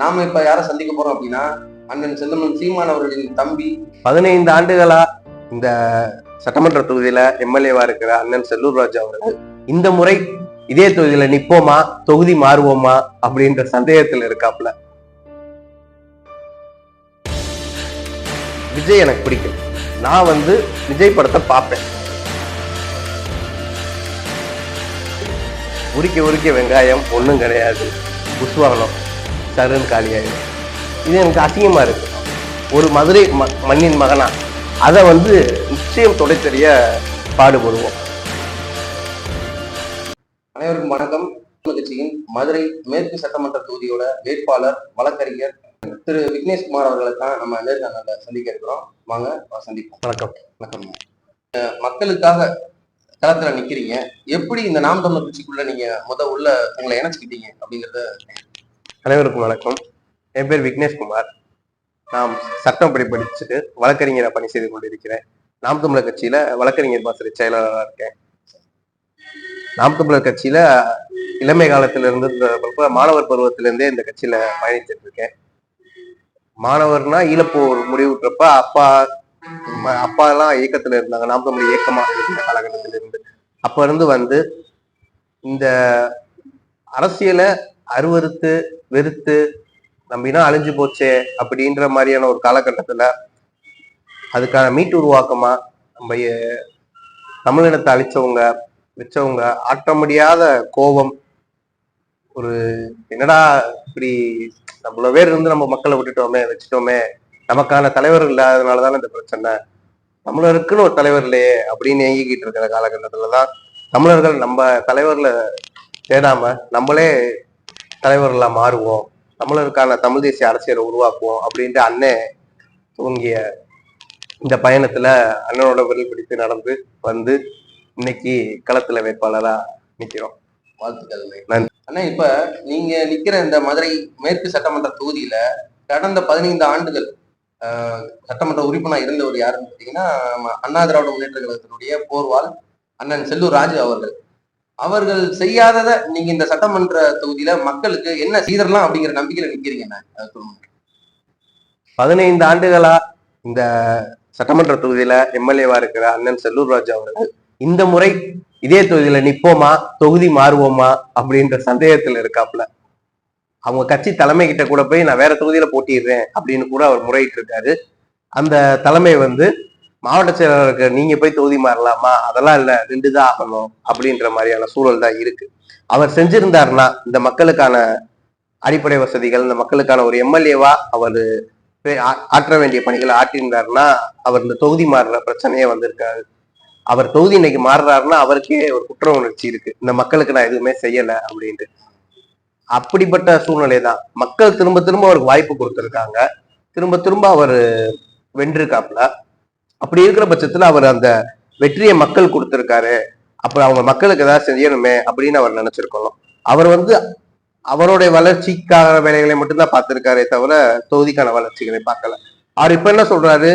நாம இப்ப யாரை சந்திக்க போறோம் அப்படின்னா, அண்ணன் செந்தமிழ் சீமான் அவர்களின் தம்பி. 15 ஆண்டுகளா இந்த சட்டமன்ற தொகுதியில எம்எல்ஏவா இருக்கிற அண்ணன் செல்லூர் ராஜு அவர்கள் இந்த முறை இதே தொகுதியில நிப்போமா, தொகுதி மாறுவோமா அப்படின்ற சந்தேகத்துல இருக்காப்ல. விஜய் எனக்கு பிடிக்கும். நான் விஜய் படத்தை பார்ப்பேன். உரிக்க வெங்காயம் ஒண்ணும் கிடையாது, புஷ்வாகனம் சருன்னு காலியாயிடும். இது எனக்கு அசிங்கமா இருக்கு. ஒரு மதுரை மண்ணின் மகனா அதை நிச்சயம் தொடை தெரிய பாடுபடுவோம். அனைவருக்கும் வணக்கம். கட்சியின் மதுரை மேற்கு சட்டமன்ற தொகுதியோட வேட்பாளர் வழக்கறிஞர் திரு விக்னேஷ்குமார் அவர்களை தான் நம்ம நேர்காணல சந்திக்க இருக்கிறோம். வாங்க சந்திப்போம். வணக்கம். வணக்கம். மக்களுக்காக களத்துல நிக்கிறீங்க. எப்படி இந்த நாம் தமிழர் கட்சிக்குள்ள நீங்க உள்ள உங்களை இணைச்சுக்கிட்டீங்க அப்படிங்கறத. அனைவருக்கும் வணக்கம். என் பேர் விக்னேஷ்குமார். நான் சட்டம் படிச்சுட்டு வழக்கறிஞரை பணி செய்து கொண்டிருக்கிறேன். நாம் தமிழர் கட்சியில வழக்கறிஞர் பாசறை செயலாளராக இருக்கேன். நாம் தமிழர் கட்சியில இளமை காலத்துல இருந்து மாணவர் பருவத்திலிருந்தே இந்த கட்சியில பயணிச்சுட்டு இருக்கேன். மாணவர்னா ஈழப்போர் முடிவுற்றப்ப அப்பா எல்லாம் இயக்கத்துல இருந்தாங்க. நாம் தமிழ் இயக்கமா இருந்த காலகட்டத்தில இருந்து அப்ப இருந்து இந்த அரசியலை அருவறுத்து வெறுத்து நம்பினா அழிஞ்சு போச்சே அப்படின்ற மாதிரியான ஒரு காலகட்டத்துல அதுக்கான மீட்டு உருவாக்கமா நம்ம தமிழினத்தை அழிச்சவங்க வச்சவங்க ஆற்ற முடியாத கோபம், ஒரு என்னடா இப்படி நம்மள பேர் இருந்து நம்ம மக்களை விட்டுட்டோமே வச்சுட்டோமே, நமக்கான தலைவர்கள் இல்லாததுனாலதானே இந்த பிரச்சனை, தமிழருக்குன்னு ஒரு தலைவர் இல்லையே அப்படின்னு இயங்கிக்கிட்டு இருக்கிற காலகட்டத்துலதான் தமிழர்கள் நம்ம தலைவர்களை தேடாம நம்மளே தலைவர்களா மாறுவோம், தமிழருக்கான தமிழ் தேசிய அரசியலை உருவாக்குவோம் அப்படின்ட்டு அண்ணன் துவங்கிய இந்த பயணத்துல அண்ணனோட விரல் பிடித்து நடந்து இன்னைக்கு களத்துல வேட்பாளரா நிக்கிறோம். வாழ்த்துக்கள். அண்ணா, இப்ப நீங்க நிக்கிற இந்த மதுரை மேற்கு சட்டமன்ற தொகுதியில கடந்த 15 ஆண்டுகள் சட்டமன்ற உறுப்பினர் இருந்தவர் யாருன்னு பார்த்தீங்கன்னா, அண்ணா திராவிட முன்னேற்ற கழகத்தினுடைய போர்வால் அண்ணன் செல்லூர் ராஜு அவர்கள் செய்யாததை நீங்க இந்த சட்டமன்ற தொகுதியில மக்களுக்கு என்ன செய்தரலாம் அப்படிங்கிற நம்பிக்கையில நிக்கிறீங்க. 15 ஆண்டுகளா இந்த சட்டமன்ற தொகுதியில எம்எல்ஏவா இருக்கிற அண்ணன் செல்லூர் ராஜு அவர்கள் இந்த முறை இதே தொகுதியில நிப்போமா, தொகுதி மாறுவோமா அப்படின்ற சந்தேகத்துல இருக்காப்ல. அவங்க கட்சி தலைமை கிட்ட கூட போய் நான் வேற தொகுதியில போட்டிடுறேன் அப்படின்னு கூட அவர் முறையிட்டு இருக்காரு. அந்த தலைமை மாவட்ட செயலாளருக்கு நீங்க போய் தொகுதி மாறலாமா, அதெல்லாம் இல்ல, 2 தான் ஆகணும் அப்படின்ற மாதிரியான சூழல் தான் இருக்கு. அவர் செஞ்சிருந்தாருன்னா இந்த மக்களுக்கான அடிப்படை வசதிகள், இந்த மக்களுக்கான ஒரு எம்எல்ஏவா அவர் ஆற்ற வேண்டிய பணிகளை ஆற்றியிருந்தாருன்னா அவர் இந்த தொகுதி மாறுற பிரச்சனையே வந்திருக்காரு. அவர் தொகுதி இன்னைக்கு மாறுறாருன்னா அவருக்கே ஒரு குற்ற உணர்ச்சி இருக்கு, இந்த மக்களுக்கு நான் எதுவுமே செய்யல அப்படின்ட்டு. அப்படிப்பட்ட சூழ்நிலை தான் மக்கள் திரும்ப திரும்ப அவருக்கு வாய்ப்பு கொடுத்துருக்காங்க, திரும்ப அவர் வென்றிருக்காப்புல. அப்படி இருக்கிற பட்சத்துல அவர் அந்த வெற்றியை மக்கள் கொடுத்திருக்காரு, அப்புறம் அவங்க மக்களுக்கு ஏதாவது செய்யணுமே அப்படின்னு அவர் நினைச்சிருக்கணும். அவர் அவருடைய வளர்ச்சிக்கான வேலைகளை மட்டும்தான் பார்த்திருக்காரே தவிர தொகுதிக்கான வளர்ச்சிகளை பார்க்கல. அவர் இப்ப என்ன சொல்றாரு,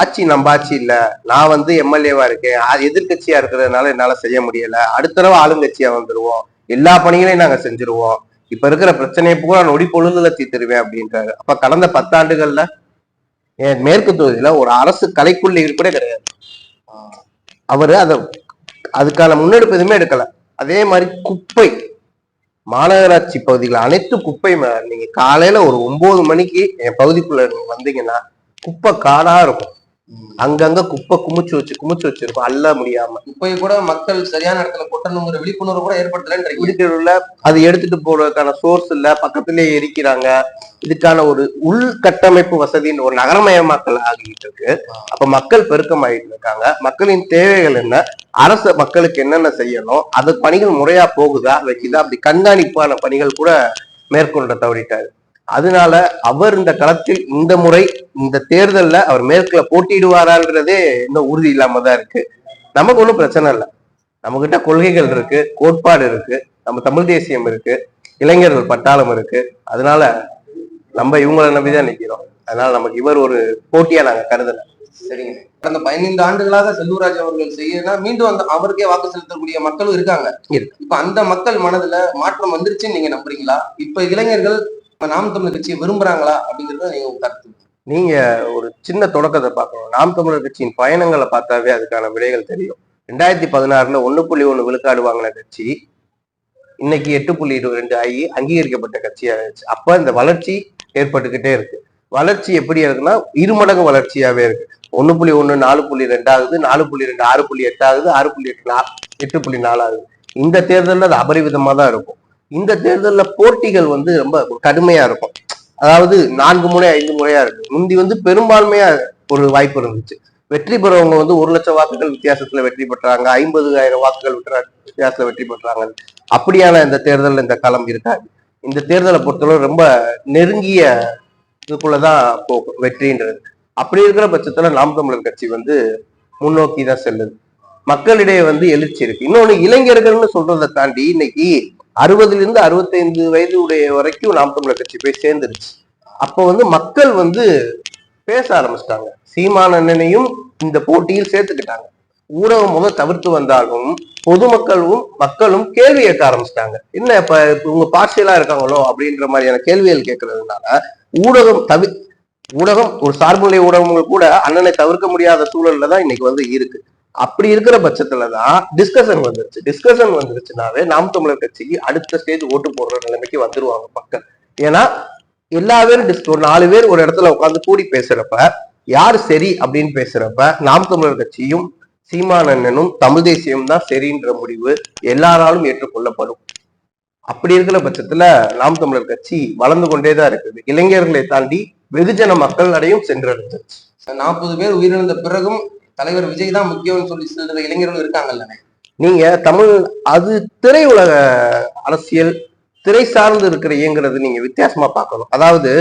ஆட்சி நம்ம ஆட்சி இல்ல, நான் எம்எல்ஏவா இருக்கேன், எதிர்கட்சியா இருக்கிறதுனால என்னால செய்ய முடியல, அடுத்த தடவை ஆளுங்கட்சியா வந்துருவோம், எல்லா பணிகளையும் நாங்க செஞ்சிருவோம், இப்ப இருக்கிற பிரச்சனையை பூரா நொடி பொழுதுல தீர்த்துருவேன் அப்படின்றாரு. அப்ப கடந்த 10 ஆண்டுகள்ல மேற்கு தொகுதியில ஒரு அரசு கலைக்குள்ளீடு கூட கிடையாது. அவரு அதுக்கான முன்னெடுப்பு எதுவுமே எடுக்கல. அதே மாதிரி குப்பை, மாநகராட்சி பகுதிகள் அனைத்து குப்பை, நீங்க காலையில ஒரு 9 மணிக்கு என் பகுதிக்குள்ள நீங்க வந்தீங்கன்னா குப்பை காடா இருக்கும். அங்கங்க குப்பை குமிச்சு வச்சிருக்கும், அள்ள முடியாம. குப்பையை கூட மக்கள் சரியான இடத்துல கொட்டணுங்கிற விழிப்புணர்வு கூட ஏற்படுத்தல. அது எடுத்துட்டு போறதுக்கான சோர்ஸ் இல்ல, பக்கத்திலேயே எரிக்கிறாங்க. இதுக்கான ஒரு உள்கட்டமைப்பு வசதின்னு ஒரு நகரமயமாக்கல் ஆகிட்டு இருக்கு. அப்ப மக்கள் பெருக்கமாயிட்டு இருக்காங்க. மக்களின் தேவைகள் என்ன, அரசு மக்களுக்கு என்னென்ன செய்யணும், அது பணிகள் முறையா போகுதா வைக்குதா, அப்படி கண்காணிப்பான பணிகள் கூட மேற்கொண்ட தவறிட்டாரு. அதனால அவர் இந்த களத்தில் இந்த முறை இந்த தேர்தல்ல அவர் மேற்குல போட்டியிடுவாரான்றதே இன்னும் உறுதி இல்லாம தான் இருக்கு. நமக்கு ஒன்றும் பிரச்சனை இல்லை, நம்ம கிட்ட கொள்கைகள் இருக்கு, கோட்பாடு இருக்கு, நம்ம தமிழ் தேசியம் இருக்கு, இளைஞர்கள் பட்டாளம் இருக்கு. அதனால நம்ம இவங்களை நம்பிதான் நிக்கிறோம். அதனால நமக்கு இவர் ஒரு போட்டியா நாங்க கருதல. சரிங்க. கடந்த 15 ஆண்டுகளாக செல்லூர்ராஜ் அவர்கள் செய்யனா மீண்டும் அவருக்கே வாக்கு செலுத்தக்கூடிய மக்களும் இருக்காங்க. இப்ப அந்த மக்கள் மனதுல மாற்றம் வந்துருச்சுன்னு நீங்க நம்புறீங்களா? இப்ப இளைஞர்கள் நாம் தமிழர் கட்சியை விரும்புறாங்களா அப்படிங்கறத நீங்க உங்க கருத்து. நீங்க ஒரு சின்ன தொடக்கத்தை பார்க்கணும். நாம் தமிழர் கட்சியின் பயணங்களை பார்த்தாவே அதுக்கான விடைகள் தெரியும். 2016 1.1 விழுக்காடு வாங்கின கட்சி இன்னைக்கு 8.22 ஆகி அங்கீகரிக்கப்பட்ட கட்சியாச்சு. அப்ப இந்த வளர்ச்சி ஏற்பட்டுக்கிட்டே இருக்கு. வளர்ச்சி எப்படி இருக்குன்னா இருமடங்கு வளர்ச்சியாவே இருக்கு. 1.1 4.2 ஆகுது, 4.2 6.8 ஆகுது, 6.8 8.4 ஆகுது. இந்த தேர்தலில் அது அபரிவிதமா தான் இருக்கும். இந்த தேர்தலில் போட்டிகள் ரொம்ப கடுமையா இருக்கும். அதாவது 4 முறை 5 முறையா இருக்கு. முந்தி பெரும்பான்மையா ஒரு வாய்ப்பு இருந்துச்சு. வெற்றி பெறவங்க 1 லட்சம் வாக்குகள் வித்தியாசத்துல வெற்றி பெற்றாங்க, 50,000 வாக்குகள் வித்தியாசத்துல வெற்றி பெற்றாங்க. அப்படியான இந்த தேர்தல் இந்த களம் இருக்காது. இந்த தேர்தலை பொறுத்தளவு ரொம்ப நெருங்கிய இதுக்குள்ளதான் போகும் வெற்றின்றது. அப்படி இருக்கிற பட்சத்துல நாம் தமிழர் கட்சி முன்னோக்கி தான் செல்லுது. மக்களிடையே எழுச்சி இருக்கு. இன்னொன்னு, இளைஞர்கள்னு சொல்றதை தாண்டி இன்னைக்கு 60 65 வயது உடைய வரைக்கும் நாம் தமிழர் கட்சி போய் சேர்ந்துருச்சு. அப்ப மக்கள் பேச ஆரம்பிச்சிட்டாங்க. சீமான் அண்ணனையும் இந்த போட்டியில் சேர்த்துக்கிட்டாங்க. ஊடகம் தவிர்த்து வந்தாலும் மக்களும் கேள்வி கேட்க ஆரம்பிச்சிட்டாங்க. என்ன இப்ப இவங்க பார்சியலா இருக்காங்களோ அப்படின்ற மாதிரியான கேள்விகள் கேட்கறதுனால ஊடகம் ஒரு சார்புநிலை ஊடகங்கள் கூட அண்ணனை தவிர்க்க முடியாத சூழல்ல தான் இன்னைக்கு இருக்கு. அப்படி இருக்கிற பட்சத்துலதான் டிஸ்கஷன் வந்துருச்சுனாவே நாம் தமிழர் கட்சிக்கு அடுத்த ஸ்டேஜ் ஓட்டு போடுற நிலைமைக்கு வந்துருவாங்க மக்கள். ஏன்னா எல்லா பேரும் ஒரு 4 பேர் ஒரு இடத்துல உட்காந்து கூடி பேசுறப்ப யார் சரி அப்படின்னு பேசுறப்ப நாம் தமிழர் கட்சியும் சீமான் அண்ணனும் தமிழ் தேசியம் தான் சரின்ற முடிவு எல்லாராலும் ஏற்றுக்கொள்ளப்படும். அப்படி இருக்கிற பட்சத்துல நாம் தமிழர் கட்சி வளர்ந்து கொண்டேதான் இருக்குது. இளைஞர்களை தாண்டி வெகுஜன மக்கள் அடையும் சென்றடைஞ்சிருச்சு. 40 பேர் உயிரிழந்த பிறகும் தலைவர் விஜய் தான் முக்கியம்னு சொல்லி சொல்ற இளைஞர்களும் இருக்காங்கல்ல. நீங்க அது திரை உலக அரசியல், திரை சார்ந்து இருக்கிற இயங்குறது நீங்க வித்தியாசமா பார்க்கணும். அதாவது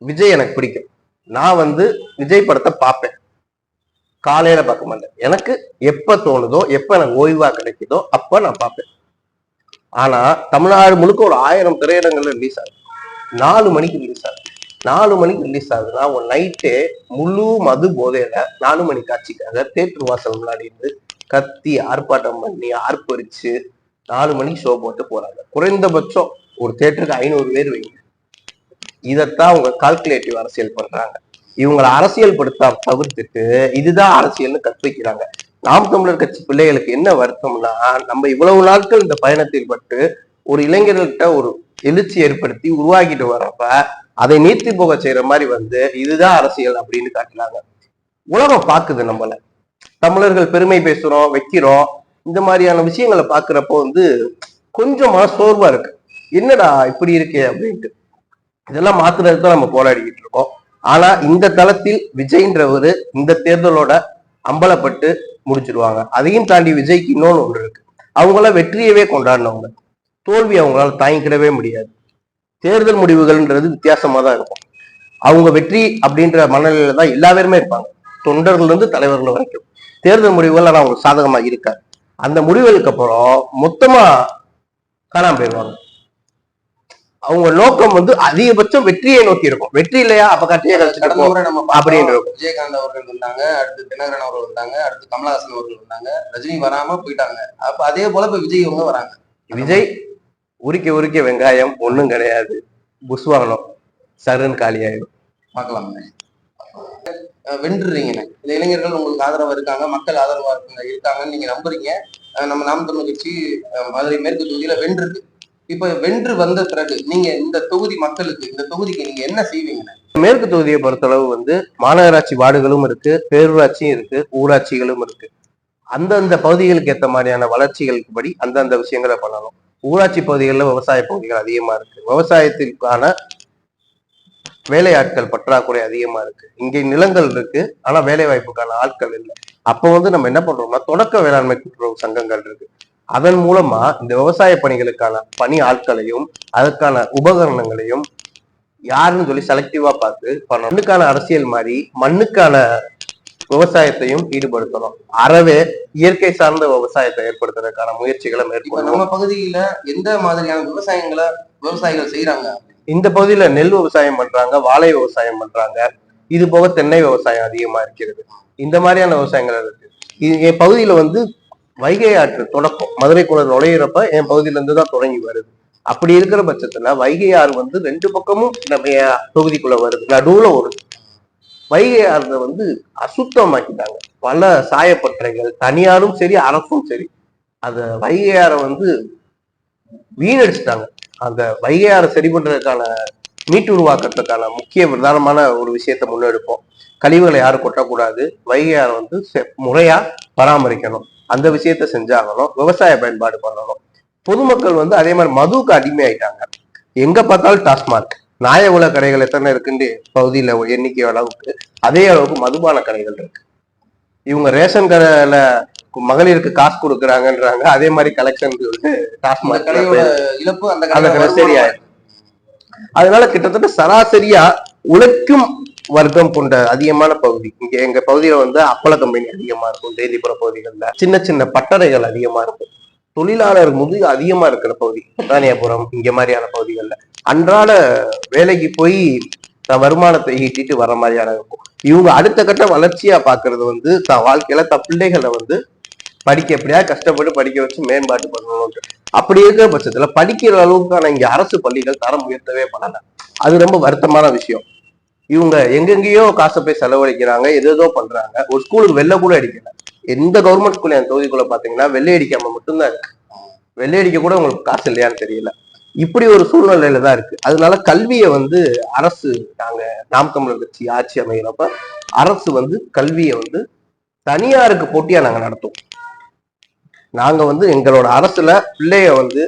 விஜய் எனக்கு பிடிக்கும். நான் விஜய் படத்தை பார்ப்பேன். காலையில பார்க்க மாட்டேன். எனக்கு எப்ப தோணுதோ, எப்ப எனக்கு ஓய்வா கிடைக்குதோ அப்ப நான் பார்ப்பேன். ஆனா தமிழ்நாடு முழுக்க ஒரு 1000 திரையிடங்கள்ல ரிலீஸ் ஆகுது. 4 மணிக்கு ரிலீஸ் ஆகுது. 4 மணிக்கு ரிலீஸ் ஆகுதுன்னா ஒரு நைட்டே முழு மது போதையில 4 மணி காட்சிக்காக தேட்டர் வாசல் முன்னாடி இருந்து கத்தி ஆர்ப்பாட்டம் பண்ணி ஆர்ப்பரிச்சு 4 மணிக்கு ஷோ போட்டு போறாங்க. குறைந்தபட்சம் ஒரு தேட்டருக்கு 500 பேர் வைங்க. இதைத்தான் அவங்க கால்குலேட்டிவ் அரசியல் பண்றாங்க. இவங்களை அரசியல் படுத்த தவிர்த்துட்டு இதுதான் அரசியல்னு கற்பிக்கிறாங்க. நாம் தமிழர் கட்சி பிள்ளைகளுக்கு என்ன வருத்தம்னா, நம்ம இவ்வளவு நாட்கள் இந்த பயணத்தில் பட்டு ஒரு இளைஞர்கள்ட்ட ஒரு எழுச்சி ஏற்படுத்தி உருவாக்கிட்டு வர்றப்ப அதை நீர்த்தி போக செய்யற மாதிரி இதுதான் அரசியல் அப்படின்னு காட்டுறாங்க. உலகம் பாக்குது நம்மள. தமிழர்கள் பெருமை பேசுறோம், வைக்கிறோம், இந்த மாதிரியான விஷயங்களை பாக்குறப்போ கொஞ்சம் மனசோர்வா இருக்கு. என்னடா இப்படி இருக்கே அப்படின்ட்டு. இதெல்லாம் மாத்துறதுக்கு தான் நம்ம போராடிக்கிட்டு இருக்கோம். ஆனா இந்த தளத்தில் விஜய்ன்றவரு இந்த தேர்தலோட அம்பலப்பட்டு முடிச்சிருவாங்க. அதையும் தாண்டி விஜய்க்கு இன்னொன்னு ஒன்று இருக்கு. அவங்கள வெற்றியவே கொண்டாடினவங்க. தோல்வி அவங்களால தாங்கிக்கிடவே முடியாது. தேர்தல் முடிவுகள்ன்றது வித்தியாசமா தான் இருக்கும். அவங்க வெற்றி அப்படின்ற மனநிலையில தான் எல்லா பேருமே இருப்பாங்க, தொண்டர்கள் இருந்து தலைவர்கள் வரைக்கும். தேர்தல் முடிவுகள் ஆனா அவங்களுக்கு சாதகமா இருக்காது. அந்த முடிவுகளுக்கு அப்புறம் மொத்தமா காணாம போயிடுவாங்க. அவங்க நோக்கம் அதிகபட்சம் வெற்றியை நோக்கி இருக்கும். வெற்றி இல்லையா அப்ப கட்சியை கடந்த முறை நம்ம அப்படின்னு இருக்கும். விஜயகாந்த் அவர்கள் வந்தாங்க, அடுத்து தினகரன் அவர்கள் வந்தாங்க, அடுத்து கமலஹாசன் அவர்கள் வந்தாங்க, ரஜினி வராம போயிட்டாங்க. அப்ப அதே போல இப்ப விஜய் இவங்க வராங்க. விஜய் உரிக்க வெங்காயம் ஒண்ணும் கிடையாது, புஷ் வாங்கணும், சருன்னு காலி ஆயிடும். பார்க்கலாம். வென்றுறீங்க. இந்த இளைஞர்கள் உங்களுக்கு ஆதரவா இருக்காங்க, மக்கள் ஆதரவா இருக்காங்கன்னு நீங்க நம்புறீங்க. நம்ம நாம் தமிழர் கட்சி மதுரை மேற்கு தொகுதியில வென்றுருக்கு. இப்ப வென்று வந்த பிறகு நீங்க இந்த தொகுதி மக்களுக்கு, இந்த தொகுதிக்கு நீங்க என்ன செய்வீங்க? மேற்கு தொகுதியை பொறுத்தளவு மாநகராட்சி வார்டுகளும் இருக்கு, பேரூராட்சியும் இருக்கு, ஊராட்சிகளும் இருக்கு. அந்தந்த பகுதிகளுக்கு ஏற்ற மாதிரியான வளர்ச்சிகளுக்கு படி அந்தந்த விஷயங்களை பண்ணணும். ஊராட்சி பகுதிகளில் விவசாய பகுதிகள் அதிகமா இருக்கு. விவசாயத்திற்கான வேலையாட்கள் பற்றாக்குறை அதிகமா இருக்கு. இங்கே நிலங்கள் இருக்கு, ஆனா வேலை வாய்ப்புக்கான ஆட்கள் இல்லை. அப்போ நம்ம என்ன பண்றோம்னா, தொடக்க வேளாண்மை கூட்டுறவு சங்கங்கள் இருக்கு. அதன் மூலமா இந்த விவசாய பணிகளுக்கான பணி ஆட்களையும் அதற்கான உபகரணங்களையும் யாருன்னு சொல்லி செலக்டிவா பார்த்து பண்ணணும். மண்ணுக்கான அரசியல் மாதிரி மண்ணுக்கான விவசாயத்தையும் ஈடுபடுத்தணும். அறவே இயற்கை சார்ந்த விவசாயத்தை ஏற்படுத்துறதுக்கான முயற்சிகளை மேற்கொள்ளணும். நம்ம பகுதியில எந்த மாதிரியான விவசாயிகள் செய்யறாங்க? இந்த பகுதியில நெல் விவசாயம் பண்றாங்க, வாழை விவசாயம் பண்றாங்க. இது போக தென்னை விவசாயம் அதிகமா இருக்கிறது. இந்த மாதிரியான விவசாயங்கள் இருக்கு. என் பகுதியில வைகை ஆற்று தொடக்கம் மதுரைக்குள்ள நுழையிறப்ப என் பகுதியில இருந்து தான் தொடங்கி வருது. அப்படி இருக்கிற பட்சத்துல வைகை ஆறு வந்து 2 பக்கமும் நம்ம தொகுதிக்குள்ள வருது, நடுவுல ஒரு வைகை ஆறுல வந்து அசுத்தமாக்கிட்டாங்க. பல சாயப்பட்டறைகள், தனியாரும் சரி அரசும் சரி அத வைகை ஆறை வந்து வீணடிச்சிட்டாங்க. அந்த வைகை ஆறை சரி பண்றதுக்கான மீட்டுருவாக்கத்துக்கான முக்கிய பிரதானமான ஒரு விஷயத்த முன்னெடுப்போம். கழிவுகளை யாரும் கொட்டக்கூடாது, வைகை ஆறை வந்து முறையா பராமரிக்கணும், அந்த விஷயத்த செஞ்சாகணும். விவசாய பயன்பாடு பண்ணணும். பொதுமக்கள் வந்து அதே மாதிரி மதுவுக்கு அடிமை ஆயிட்டாங்க. எங்க பார்த்தாலும் டாஸ்மாக், நியாய உலக கடைகள் எத்தனை இருக்குன்னு பகுதியில எண்ணிக்கை அளவுக்கு அதே அளவுக்கு மதுபான கடைகள் இருக்கு. இவங்க ரேஷன் கடையில மகளிருக்கு காசு கொடுக்குறாங்கன்றாங்க, அதே மாதிரி கலெக்ஷன் டாஸ்மாக் இழப்பு அந்த சரியாயிடும். அதனால கிட்டத்தட்ட சராசரியா உழைக்கும் வர்க்கம் கொண்ட அதிகமான பகுதி இங்க எங்க பகுதியில வந்து அப்பள கம்பெனி அதிகமா இருக்கும். தேதிப்புற பகுதிகள்ல சின்ன சின்ன பட்டறைகள் அதிகமா இருக்கும். தொழிலாளர் முதுகு அதிகமா இருக்கிற பகுதி தானியாபுரம் இங்க மாதிரியான பகுதிகள்ல அன்றாட வேலைக்கு போய் வருமானத்தை ஈட்டிட்டு வர மாதிரியான இருக்கும். இவங்க அடுத்த கட்ட வளர்ச்சியா பாக்குறது வந்து தான் வாழ்க்கையில பிள்ளைகளை வந்து படிக்க எப்படியா கஷ்டப்பட்டு படிக்க வச்சு மேம்பாட்டு பண்ணணும். அப்படி இருக்கிற பட்சத்துல படிக்கிற அளவுக்கான இங்க அரசு பள்ளிகள் தரம் உயர்த்தவே பண்ணல. அது ரொம்ப வருத்தமான விஷயம். இவங்க எங்கெங்கேயோ காசை போய் செலவழிக்கிறாங்க, ஏதோ பண்றாங்க. ஒரு ஸ்கூலுக்கு வெள்ளை கூட அடிக்கல. எந்த கவர்மெண்ட் ஸ்கூல் என் தொகுதிக்குள்ள பாத்தீங்கன்னா வெள்ளை அடிக்காம மட்டும்தான் இருக்கு. வெள்ளை அடிக்க கூட உங்களுக்கு காசு இல்லையான்னு தெரியல. இப்படி ஒரு சூழ்நிலையில தான் இருக்கு. அதனால கல்வியை வந்து அரசு, நாங்க நாம் தமிழர் கட்சி ஆட்சி அமைகிறப்ப அரசு வந்து கல்வியை வந்து தனியாருக்கு போட்டியா நாங்க நடத்துவோம். நாங்க வந்து எங்களோட அரசுல பிள்ளைய வந்து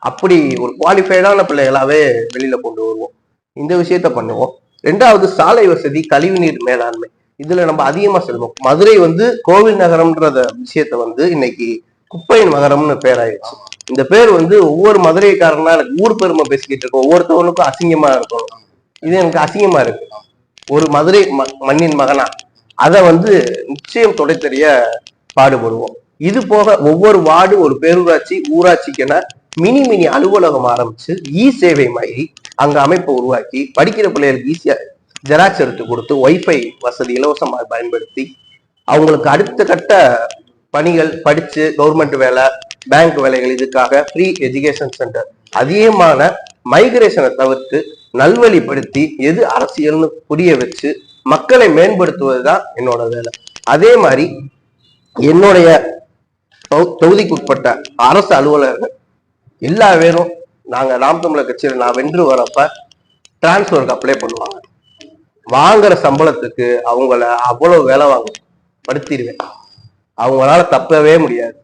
அப்படி ஒரு குவாலிஃபைடான பிள்ளைகளாவே வெளியில கொண்டு வருவோம். இந்த விஷயத்த பண்ணுவோம். 2வது சாலை வசதி, கழிவுநீர் மேலாண்மை, இதுல நம்ம அதிகமா செல்வோம். மதுரை வந்து கோவில் நகரம்ன்றத விஷயத்த வந்து இன்னைக்கு குப்பையின் நகரம்னு பேராயிடுச்சு. இந்த பேர் வந்து ஒவ்வொரு மதுரைக்காரனா எனக்கு ஊர் பெருமை பேசிக்கிட்டு இருக்கோம். ஒவ்வொருத்தவனுக்கும் அசிங்கமா இருக்கும். இது எனக்கு அசிங்கமா இருக்கு. ஒரு மதுரை மண்ணின் மகனா அதை வந்து நிச்சயம் தொடை தெரிய பாடுபடுவோம். இது போக ஒவ்வொரு வார்டு, ஒரு பேரூராட்சி, ஊராட்சிக்கென மினி அலுவலகம் ஆரம்பிச்சு இ சேவை மாதிரி அங்க அமைப்பை உருவாக்கி படிக்கிற பிள்ளைகளுக்கு ஈஸியா ஜெராக்ஸ் எடுத்து கொடுத்து வைஃபை வசதி இலவசமாக பயன்படுத்தி அவங்களுக்கு அடுத்த கட்ட பணிகள் படிச்சு கவர்மெண்ட் வேலை, பேங்க் வேலைகள், இதுக்காக ஃப்ரீ எஜுகேஷன் சென்டர், அதிகமான மைக்ரேஷனை தவிர்த்து நல்வழிப்படுத்தி எது அரசியல்னு புரிய வச்சு மக்களை மேம்படுத்துவதுதான் என்னோட வேலை. அதே மாதிரி என்னுடைய தொகுதிக்குட்பட்ட அரசு அலுவலர்கள் எல்லா பேரும் நாங்க நாம் தமிழர் கட்சியில நான் வென்று வரப்ப டிரான்ஸ்பருக்கு அப்ளை பண்ணுவாங்க. வாங்குற சம்பளத்துக்கு அவங்கள அவ்வளவு வேலை படுத்திடுவேன். அவங்களால தப்பவே முடியாது.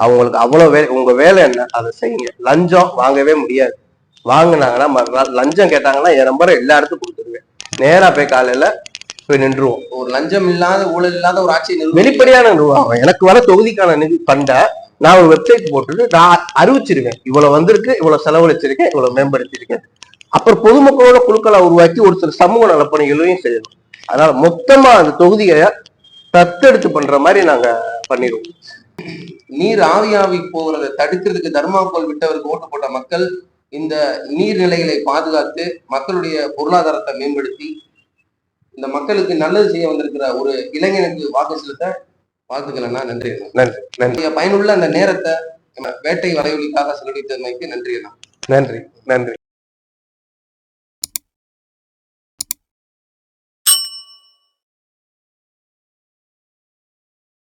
அவங்களுக்கு அவ்வளவு வேலை, உங்க வேலை என்ன அதை செய்யுங்க. லஞ்சம் வாங்கவே முடியாது. வாங்கினாங்கன்னா மறுநாள் லஞ்சம் கேட்டாங்கன்னா என் நம்பரை எல்லா இடத்துக்கும் கொடுத்துருவேன். நேரா போய் காலையில போய் நின்றுவோம். ஒரு லஞ்சம் இல்லாத ஊழல் இல்லாத ஒரு ஆட்சியை வெளிப்படையான நிர்வாகம். எனக்கு வர தொகுதிக்கான நிதி பண்ட நான் ஒரு வெப்சைட் போட்டுட்டு நான் அறிவிச்சிருக்கேன், இவ்வளவு வந்திருக்கு, இவ்வளவு செலவழிச்சிருக்கேன், இவ்வளவு மேம்படுத்திருக்கேன். அப்புறம் பொதுமக்களோட குழுக்களை உருவாக்கி ஒரு சில சமூக நலப்பணிகளையும் செய்யணும். அதனால மொத்தமா அந்த தொகுதியை தத்தெடுத்து பண்ற மாதிரி நாங்க பண்ணிடுவோம். நீர் ஆவியாவி போகிறத தடுக்கிறதுக்கு தர்மாக்கோல் விட்டவருக்கு ஓட்டு போட்ட மக்கள் இந்த நீர்நிலைகளை பாதுகாத்து மக்களுடைய பொருளாதாரத்தை மேம்படுத்தி இந்த மக்களுக்கு நல்லது செய்ய வந்திருக்கிற ஒரு இளைஞனுக்கு வாக்கு செலுத்த வாழ்த்துக்கள்னா. நன்றி. நன்றி. நன்றி. பயனுள்ள அந்த நேரத்தை வேட்டை வரைவொலிக்காக செலவழித்தமைக்கு நன்றி. நன்றி. நன்றி.